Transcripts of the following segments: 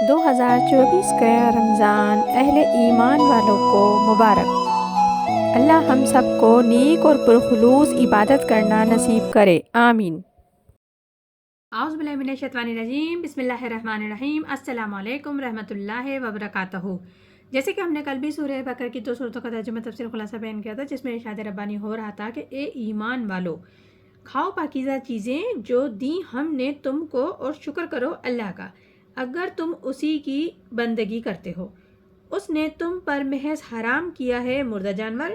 2024 کا رمضان اہل ایمان والوں کو مبارک۔ اللہ ہم سب کو نیک اور پرخلوص عبادت کرنا نصیب کرے، آمین۔ اعوذ باللہ من الشیطان الرجیم، بسم اللہ الرحمن الرحیم۔ السلام علیکم رحمۃ اللہ وبرکاتہ۔ جیسے کہ ہم نے کل بھی سورہ بقرہ کی 2 سورتوں کا ترجمہ تفسیر خلاصہ بیان کیا تھا، جس میں ارشاد ربانی ہو رہا تھا کہ اے ایمان والو، کھاؤ پاکیزہ چیزیں جو دیں ہم نے تم کو، اور شکر کرو اللہ کا اگر تم اسی کی بندگی کرتے ہو۔ اس نے تم پر محض حرام کیا ہے مردہ جانور،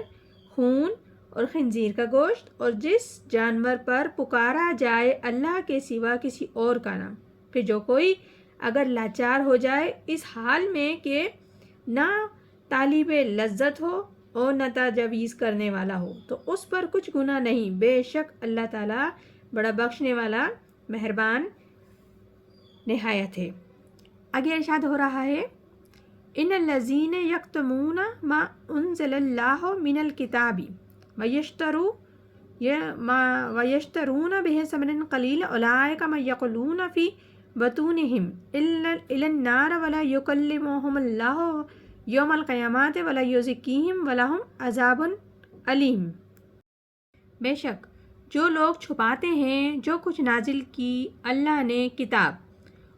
خون اور خنزیر کا گوشت، اور جس جانور پر پکارا جائے اللہ کے سوا کسی اور کا نام۔ پھر جو کوئی اگر لاچار ہو جائے اس حال میں کہ نہ طالب لذت ہو اور نہ تجاویز کرنے والا ہو، تو اس پر کچھ گناہ نہیں، بے شک اللہ تعالیٰ بڑا بخشنے والا مہربان نہایت ہے۔ آگے ارشاد ہو رہا ہے، ان الذین یکتمون ما انزل اللہ من الکتاب ویشترون بہ ثمنا قلیلا اولئک ما یقولون فی بطونہم الی النار ولا یکلمہم اللہ یوم القیامۃ ولا یزکیہم ولہم عذاب علیم۔ بے شک جو لوگ چھپاتے ہیں جو کچھ نازل کی اللہ نے کتاب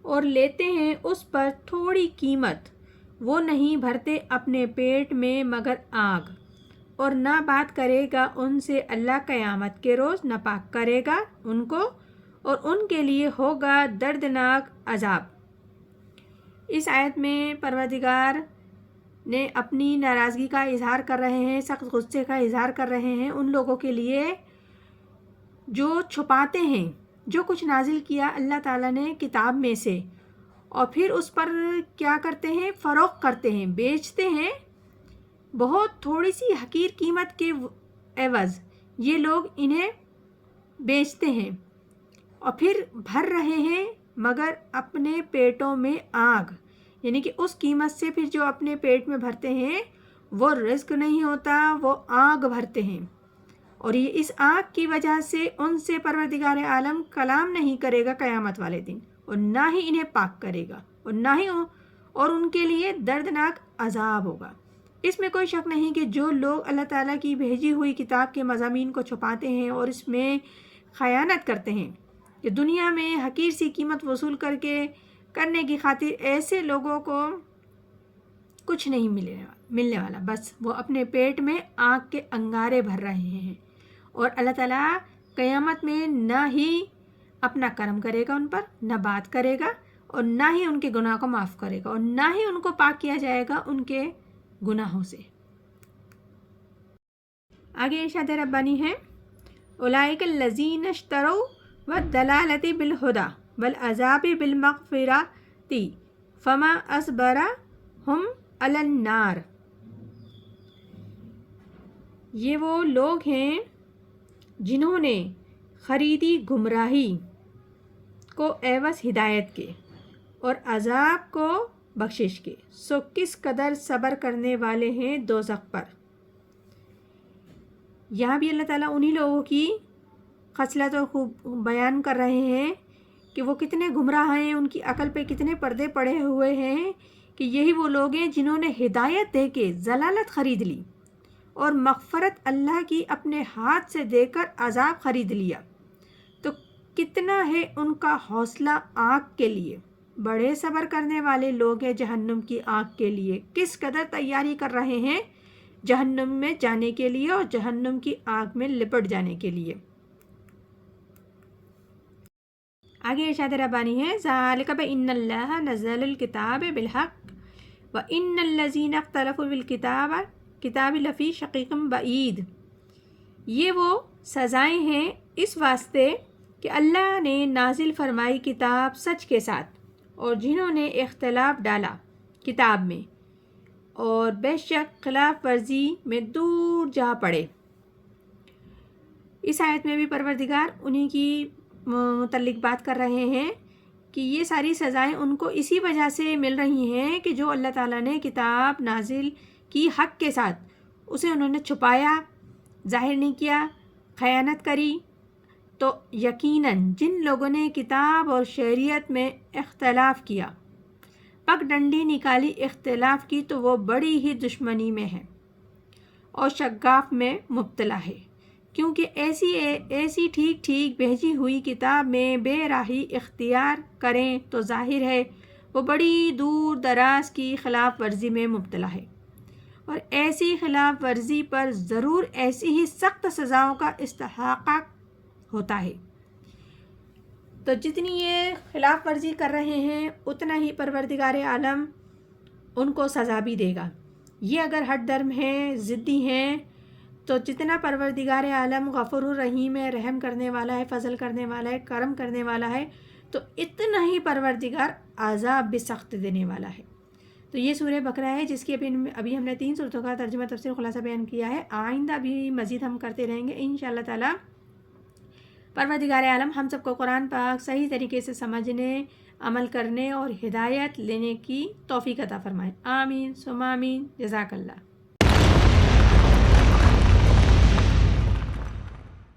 اور لیتے ہیں اس پر تھوڑی قیمت، وہ نہیں بھرتے اپنے پیٹ میں مگر آگ، اور نہ بات کرے گا ان سے اللہ قیامت کے روز، نہ پاک کرے گا ان کو، اور ان کے لیے ہوگا دردناک عذاب۔ اس آیت میں پروردگار نے اپنی ناراضگی کا اظہار کر رہے ہیں، سخت غصے کا اظہار کر رہے ہیں ان لوگوں کے لیے جو چھپاتے ہیں جو کچھ نازل کیا اللہ تعالیٰ نے کتاب میں سے، اور پھر اس پر کیا کرتے ہیں، فروخت کرتے ہیں، بیچتے ہیں بہت تھوڑی سی حقیر قیمت کے عوض۔ یہ لوگ انہیں بیچتے ہیں اور پھر بھر رہے ہیں مگر اپنے پیٹوں میں آگ، یعنی کہ اس قیمت سے پھر جو اپنے پیٹ میں بھرتے ہیں وہ رزق نہیں ہوتا، وہ آگ بھرتے ہیں، اور یہ اس آگ کی وجہ سے ان سے پروردگار عالم کلام نہیں کرے گا قیامت والے دن، اور نہ ہی انہیں پاک کرے گا، اور ان کے لیے دردناک عذاب ہوگا۔ اس میں کوئی شک نہیں کہ جو لوگ اللہ تعالیٰ کی بھیجی ہوئی کتاب کے مضامین کو چھپاتے ہیں اور اس میں خیانت کرتے ہیں، کہ دنیا میں حقیر سی قیمت وصول کرنے کی خاطر ایسے لوگوں کو کچھ نہیں ملنے والا، بس وہ اپنے پیٹ میں آگ کے انگارے بھر رہے ہیں، اور اللہ تعالیٰ قیامت میں نہ ہی اپنا کرم کرے گا ان پر، نہ بات کرے گا، اور نہ ہی ان کے گناہ کو معاف کرے گا، اور نہ ہی ان کو پاک کیا جائے گا ان کے گناہوں سے۔ آگے ارشاد ربانی ہے، اولئک الذین اشتروا الضلالۃ بالہدی والعذاب بالمغفرۃ فما اصبرہم علی النار۔ یہ وہ لوگ ہیں جنہوں نے خریدی گمراہی کو عوض ہدایت کے، اور عذاب کو بخشش کے، سو کس قدر صبر کرنے والے ہیں دوزخ پر۔ یہاں بھی اللہ تعالیٰ انہی لوگوں کی خصلت اور خوب بیان کر رہے ہیں کہ وہ کتنے گمراہ ہیں، ان کی عقل پہ کتنے پردے پڑے ہوئے ہیں، کہ یہی وہ لوگ ہیں جنہوں نے ہدایت دے کے ضلالت خرید لی، اور مغفرت اللہ کی اپنے ہاتھ سے دے کر عذاب خرید لیا، تو کتنا ہے ان کا حوصلہ آگ کے لیے۔ بڑے صبر کرنے والے لوگ ہیں جہنم کی آگ کے لیے، کس قدر تیاری کر رہے ہیں جہنم میں جانے کے لیے اور جہنم کی آگ میں لپٹ جانے کے لیے۔ آگے ارشاد ربانی ہے، ذالک بان اللہ نزل الکتاب بالحق وان الذین اختلفوا بالکتاب لفی شقیق بعید۔ یہ وہ سزائیں ہیں اس واسطے کہ اللہ نے نازل فرمائی کتاب سچ کے ساتھ، اور جنہوں نے اختلاف ڈالا کتاب میں، اور بے شک خلاف ورزی میں دور جا پڑے۔ اس آیت میں بھی پروردگار انہی کی متعلق بات کر رہے ہیں کہ یہ ساری سزائیں ان کو اسی وجہ سے مل رہی ہیں کہ جو اللہ تعالیٰ نے کتاب نازل کی حق کے ساتھ، اسے انہوں نے چھپایا، ظاہر نہیں کیا، خیانت کری۔ تو یقیناً جن لوگوں نے کتاب اور شریعت میں اختلاف کیا، پگ ڈنڈی نکالی اختلاف کی تو وہ بڑی ہی دشمنی میں ہے اور شگاف میں مبتلا ہے، کیونکہ ایسی ٹھیک بھیجی ہوئی کتاب میں بے راہی اختیار کریں تو ظاہر ہے وہ بڑی دور دراز کی خلاف ورزی میں مبتلا ہے، اور ایسی خلاف ورزی پر ضرور ایسی ہی سخت سزاؤں کا استحقاق ہوتا ہے۔ تو جتنی یہ خلاف ورزی کر رہے ہیں اتنا ہی پروردگار عالم ان کو سزا بھی دے گا۔ یہ اگر ہٹ درم ہیں، ضدی ہیں، تو جتنا پروردگار عالم غفور الرحیم ہے، رحم کرنے والا ہے، فضل کرنے والا ہے، کرم کرنے والا ہے، تو اتنا ہی پروردگار عذاب بھی سخت دینے والا ہے۔ تو یہ سورہ بقرہ ہے جس کی ابھی ہم نے 3 سورتوں کا ترجمہ تفسیر خلاصہ بیان کیا ہے۔ آئندہ بھی مزید ہم کرتے رہیں گے انشاءاللہ تعالی۔ پروردگار عالم ہم سب کو قرآن پاک صحیح طریقے سے سمجھنے، عمل کرنے اور ہدایت لینے کی توفیق عطا فرمائے۔ آمین ثم آمین۔ جزاک اللہ۔